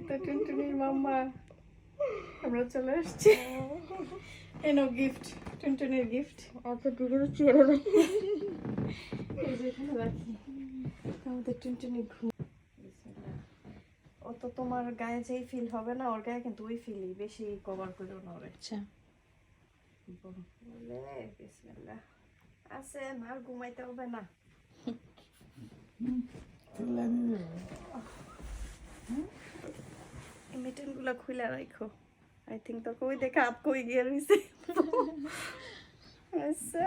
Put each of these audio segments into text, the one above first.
তো টুনটুনির মাম্মা আমরা চলে আসছি। এনো গিফট, টুনটুনির গিফট। এত দূরে চেয়ারে এই যে এখানে রাখি। আমাদের টুনটুনি ঘুম। ও তো তোমার গায়ে যেই ফিল হবে না, ওর গায়ে কিন্তু ওই ফিলই বেশি কভার করে না ওরে। আচ্ছা বলে বিসমিল্লাহ। আসেন, আর ঘুমাইতে হবে না। মিটেন গুলা খুলে রাখো। আই থিঙ্ক তো কই দেখে হাত কই গিয়ে রইছে। আচ্ছা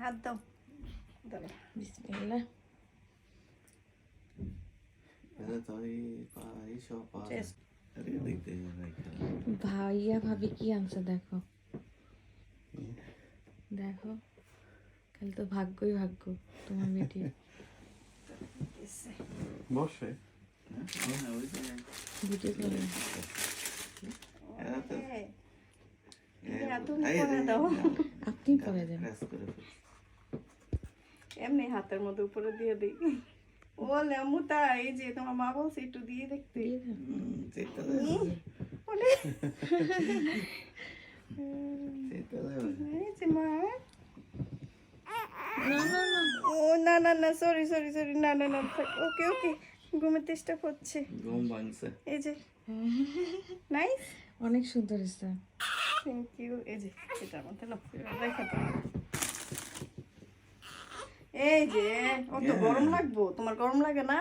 হাত দাও, দাও। বিসমিল্লাহ। Just ভাইয়া ভাবি কি আনছে দেখো, দেখো খালি তো ভাগ্যই ভাগ্য তোমার বেটি। বসে ভিডিও করে আপনি করে দেন। এমনি হাতের মধ্যে উপরে দিয়ে দিই। বলে আম্মুতা, এই যে তোমার মা বলছে একটু দিয়ে দেখতে। দিয়ে দেন। এই যে মা। না না না ও না না না, সরি সরি সরি, না না না, ওকে ওকে, ঘুমের চেষ্টা করছে। ঘুম ভাঙছে। এই যে নাইস, অনেক সুন্দর হয়েছে। Thank you. এই যে এটার মধ্যে না রেখে দাও। এই যে অত গরম লাগবো, তোমার গরম লাগে না?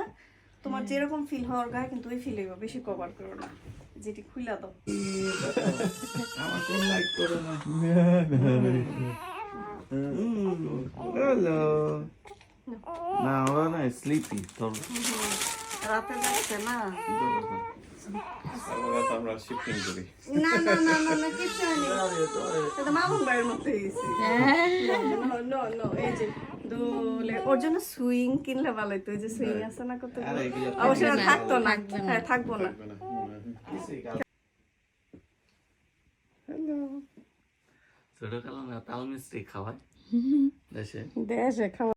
তোমার যেরকম ফিল হওয়ার গায়ে কিন্তু ওই ফিল হইব, বেশি কভার করো না। যেটি খুইলা দাও। আমার কোন লাইক করে না। হ্যালো না, ওরা না স্লিপি তোর। রাতে যাচ্ছে না। আমরা শিফটিং করি। না না না না না, কিছু হয়নি। এটা মামুন ভাইয়ের মতো হয়েছে। নো নো নো, এই যে দোলে ওর জন্য সুইং কিনলে ভালো হতো। এই যে সুইং আছে না কত, অবশ্যই থাকতো না। হ্যাঁ থাকবো না। হ্যালো, ছোট কালো না তাল মিস্ত্রি খাওয়ায় দেশে দেশে খাওয়া